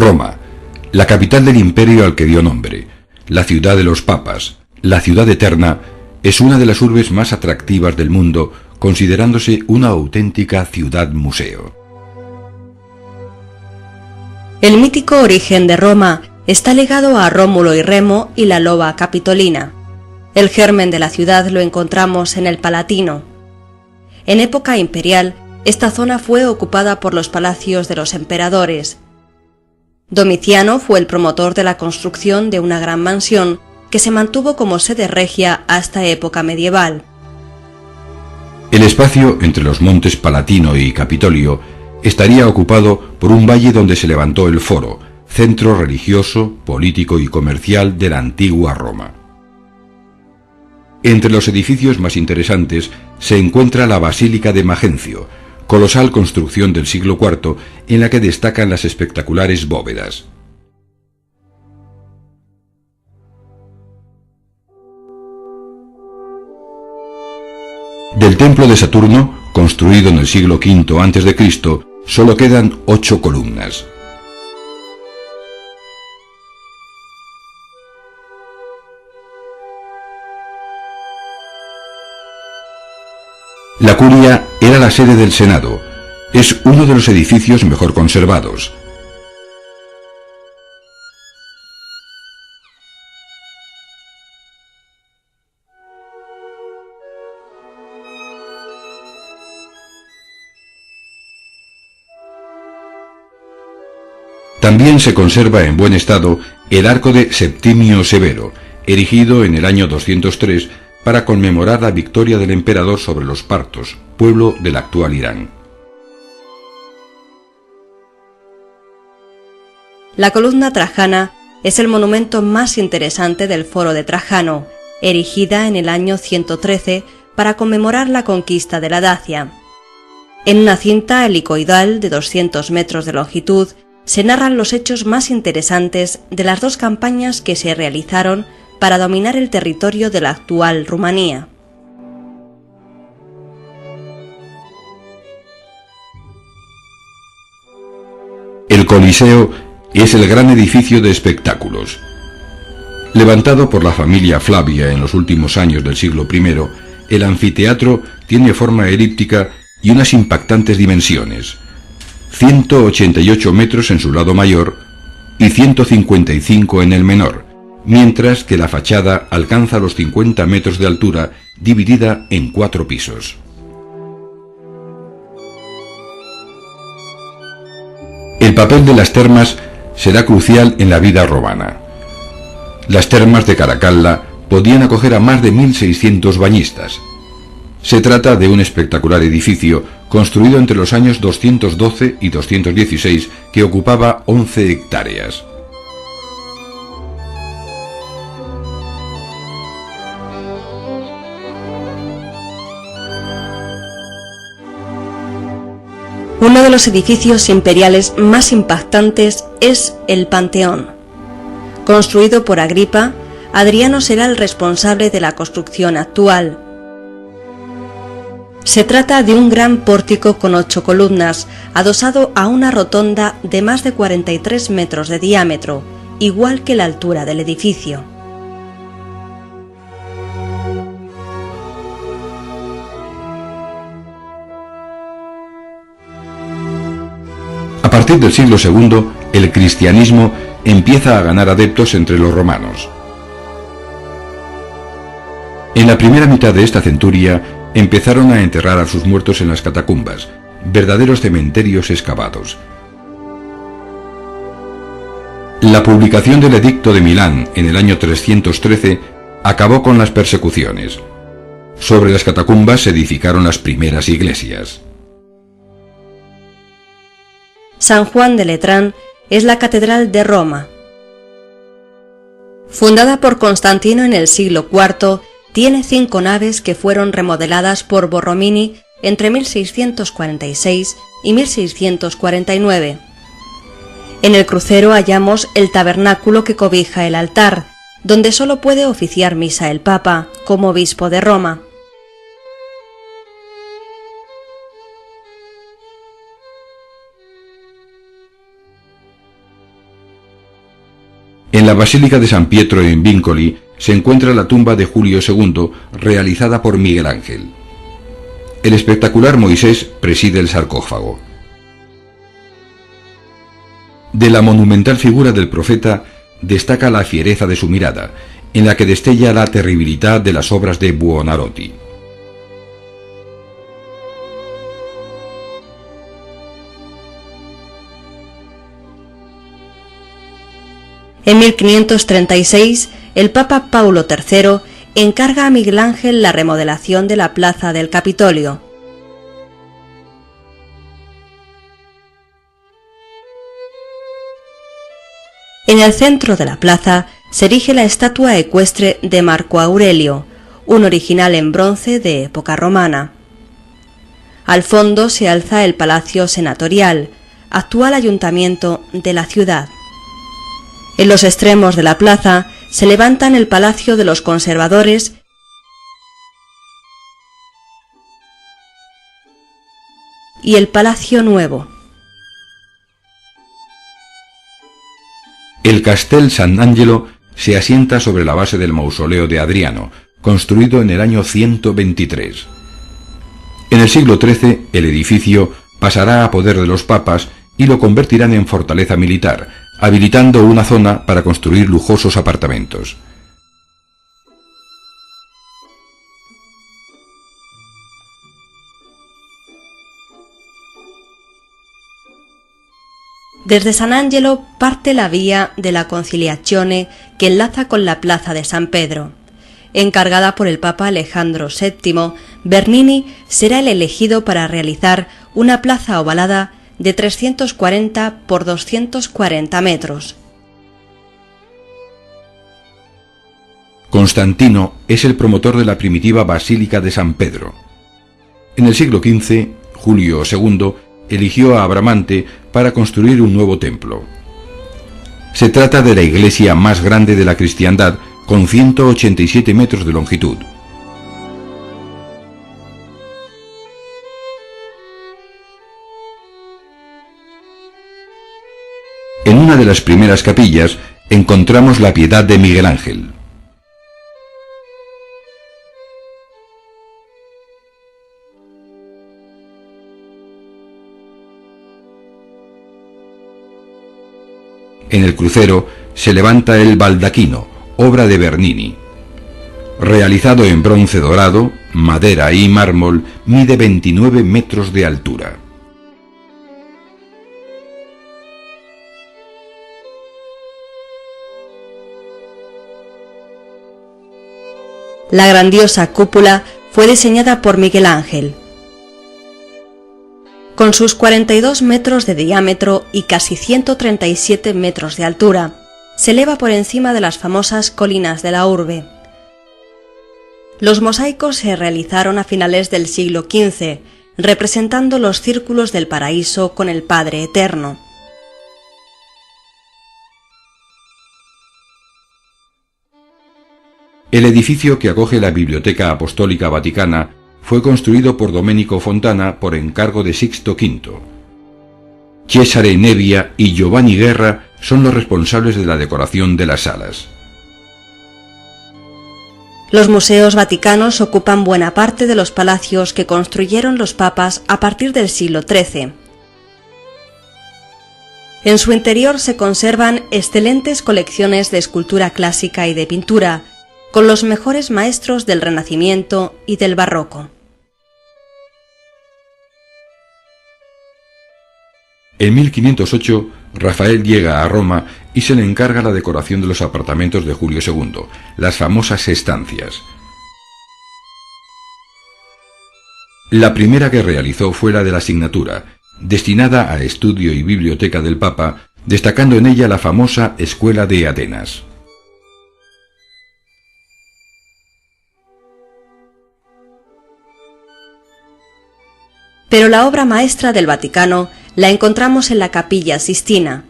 Roma, la capital del imperio al que dio nombre, la ciudad de los papas, la ciudad eterna, es una de las urbes más atractivas del mundo, considerándose una auténtica ciudad-museo. El mítico origen de Roma está ligado a Rómulo y Remo y la loba capitolina. El germen de la ciudad lo encontramos en el Palatino. En época imperial, esta zona fue ocupada por los palacios de los emperadores. Domiciano fue el promotor de la construcción de una gran mansión que se mantuvo como sede regia hasta época medieval. El espacio entre los montes Palatino y Capitolio estaría ocupado por un valle donde se levantó el Foro, centro religioso, político y comercial de la antigua Roma. Entre los edificios más interesantes se encuentra la Basílica de Magencio, colosal construcción del siglo IV en la que destacan las espectaculares bóvedas. Del templo de Saturno, construido en el siglo V a.C., solo quedan 8 columnas. La curia era la sede del Senado. Es uno de los edificios mejor conservados. También se conserva en buen estado el arco de Septimio Severo, erigido en el año 203 para conmemorar la victoria del emperador sobre los partos, pueblo del actual Irán. La columna trajana es el monumento más interesante del Foro de Trajano, erigida en el año 113 para conmemorar la conquista de la Dacia. En una cinta helicoidal de 200 metros de longitud se narran los hechos más interesantes de las dos campañas que se realizaron para dominar el territorio de la actual Rumanía. El Coliseo es el gran edificio de espectáculos. Levantado por la familia Flavia en los últimos años del siglo I, el anfiteatro tiene forma elíptica y unas impactantes dimensiones: 188 metros en su lado mayor y 155 en el menor, mientras que la fachada alcanza los 50 metros de altura, dividida en 4 pisos. El papel de las termas será crucial en la vida romana. Las termas de Caracalla podían acoger a más de 1.600 bañistas. Se trata de un espectacular edificio construido entre los años 212 y 216 que ocupaba 11 hectáreas. Uno de los edificios imperiales más impactantes es el Panteón. Construido por Agripa, Adriano será el responsable de la construcción actual. Se trata de un gran pórtico con 8 columnas, adosado a una rotonda de más de 43 metros de diámetro, igual que la altura del edificio. A partir del siglo II, el cristianismo empieza a ganar adeptos entre los romanos. En la primera mitad de esta centuria empezaron a enterrar a sus muertos en las catacumbas, verdaderos cementerios excavados. La publicación del Edicto de Milán en el año 313 acabó con las persecuciones. Sobre las catacumbas se edificaron las primeras iglesias. San Juan de Letrán es la catedral de Roma. Fundada por Constantino en el siglo IV, tiene 5 naves que fueron remodeladas por Borromini entre 1646 y 1649. En el crucero hallamos el tabernáculo que cobija el altar, donde solo puede oficiar misa el Papa, como obispo de Roma. En la Basílica de San Pietro en Vincoli se encuentra la tumba de Julio II, realizada por Miguel Ángel. El espectacular Moisés preside el sarcófago. De la monumental figura del profeta destaca la fiereza de su mirada, en la que destella la terribilidad de las obras de Buonarroti. En 1536, el Papa Paulo III encarga a Miguel Ángel la remodelación de la plaza del Capitolio. En el centro de la plaza se erige la estatua ecuestre de Marco Aurelio, un original en bronce de época romana. Al fondo se alza el Palacio Senatorial, actual ayuntamiento de la ciudad. En los extremos de la plaza se levantan el Palacio de los Conservadores y el Palacio Nuevo. El Castel Sant'Angelo se asienta sobre la base del mausoleo de Adriano, construido en el año 123. En el siglo XIII, el edificio pasará a poder de los papas y lo convertirán en fortaleza militar, habilitando una zona para construir lujosos apartamentos. Desde San Angelo parte la vía de la Conciliazione que enlaza con la plaza de San Pedro. Encargada por el Papa Alejandro VII, Bernini será el elegido para realizar una plaza ovalada de 340 por 240 metros. Constantino es el promotor de la primitiva Basílica de San Pedro. En el siglo XV, Julio II eligió a Bramante para construir un nuevo templo. Se trata de la iglesia más grande de la cristiandad, con 187 metros de longitud. En una de las primeras capillas encontramos la Piedad de Miguel Ángel. En el crucero se levanta el baldaquino, obra de Bernini. Realizado en bronce dorado, madera y mármol, mide 29 metros de altura. La grandiosa cúpula fue diseñada por Miguel Ángel. Con sus 42 metros de diámetro y casi 137 metros de altura, se eleva por encima de las famosas colinas de la urbe. Los mosaicos se realizaron a finales del siglo XV, representando los círculos del paraíso con el Padre Eterno. El edificio que acoge la Biblioteca Apostólica Vaticana fue construido por Domenico Fontana por encargo de Sixto V. Cesare Nebbia y Giovanni Guerra son los responsables de la decoración de las salas. Los museos vaticanos ocupan buena parte de los palacios que construyeron los papas a partir del siglo XIII. En su interior se conservan excelentes colecciones de escultura clásica y de pintura, con los mejores maestros del Renacimiento y del Barroco. En 1508, Rafael llega a Roma y se le encarga la decoración de los apartamentos de Julio II, las famosas estancias. La primera que realizó fue la de la Signatura, destinada a estudio y biblioteca del Papa, destacando en ella la famosa Escuela de Atenas. Pero la obra maestra del Vaticano la encontramos en la Capilla Sistina.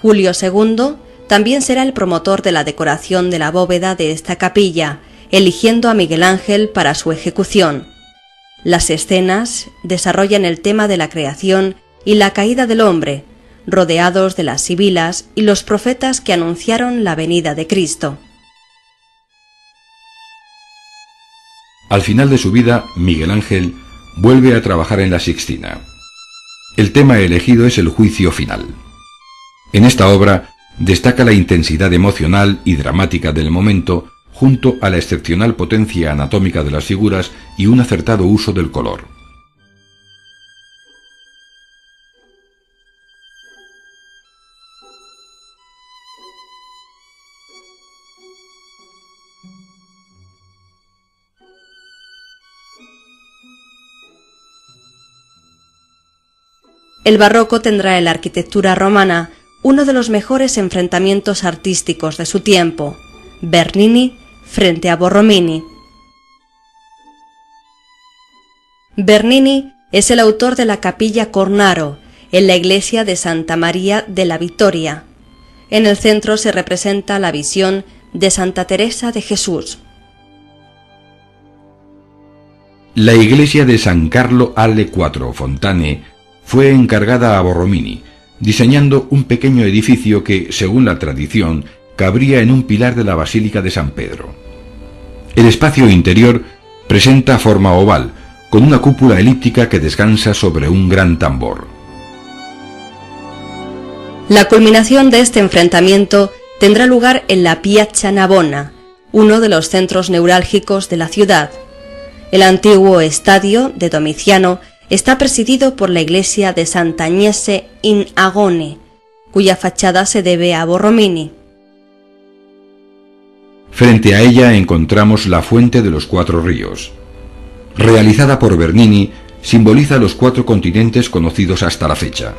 Julio II también será el promotor de la decoración de la bóveda de esta capilla, eligiendo a Miguel Ángel para su ejecución. Las escenas desarrollan el tema de la creación y la caída del hombre, rodeados de las sibilas y los profetas que anunciaron la venida de Cristo. Al final de su vida, Miguel Ángel vuelve a trabajar en la Sixtina. El tema elegido es el juicio final. En esta obra destaca la intensidad emocional y dramática del momento, junto a la excepcional potencia anatómica de las figuras y un acertado uso del color. El barroco tendrá en la arquitectura romana uno de los mejores enfrentamientos artísticos de su tiempo, Bernini frente a Borromini. Bernini es el autor de la Capilla Cornaro, en la iglesia de Santa María de la Vittoria. En el centro se representa la visión de Santa Teresa de Jesús. La iglesia de San Carlo alle Quattro Fontane fue encargada a Borromini, diseñando un pequeño edificio que, según la tradición, cabría en un pilar de la Basílica de San Pedro. El espacio interior presenta forma oval, con una cúpula elíptica que descansa sobre un gran tambor. La culminación de este enfrentamiento tendrá lugar en la Piazza Navona, uno de los centros neurálgicos de la ciudad. El antiguo estadio de Domiciano está presidido por la iglesia de Santa Agnese in Agone, cuya fachada se debe a Borromini. Frente a ella encontramos la Fuente de los Cuatro Ríos. Realizada por Bernini, simboliza los 4 continentes conocidos hasta la fecha.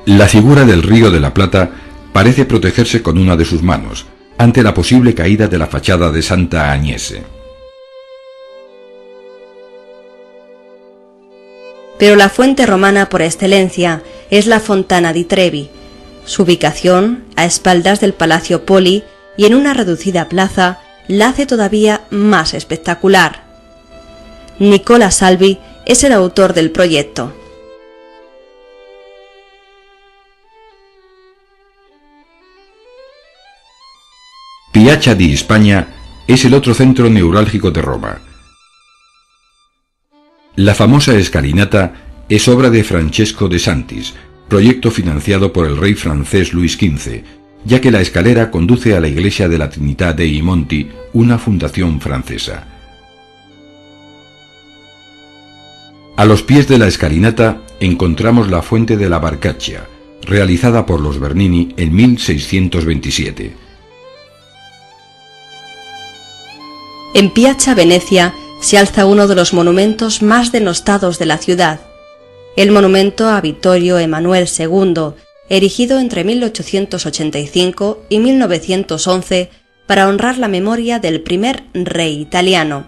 La figura del Río de la Plata parece protegerse con una de sus manos, ante la posible caída de la fachada de Santa Agnese. Pero la fuente romana por excelencia es la Fontana di Trevi. Su ubicación, a espaldas del Palacio Poli y en una reducida plaza, la hace todavía más espectacular. Nicola Salvi es el autor del proyecto. Piazza di Spagna es el otro centro neurálgico de Roma. La famosa escalinata es obra de Francesco de Santis, proyecto financiado por el rey francés Luis XV, ya que la escalera conduce a la iglesia de la Trinità dei Monti, una fundación francesa. A los pies de la escalinata encontramos la fuente de la Barcaccia, realizada por los Bernini en 1627. En Piazza Venecia se alza uno de los monumentos más denostados de la ciudad, el monumento a Vittorio Emanuele II, erigido entre 1885 y 1911 para honrar la memoria del primer rey italiano.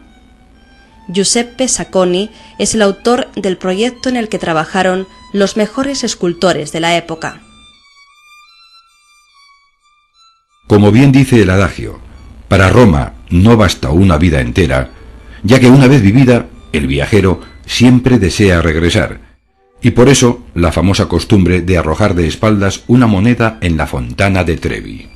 Giuseppe Sacconi es el autor del proyecto en el que trabajaron los mejores escultores de la época. Como bien dice el adagio, para Roma no basta una vida entera, ya que una vez vivida, el viajero siempre desea regresar, y por eso la famosa costumbre de arrojar de espaldas una moneda en la Fontana de Trevi.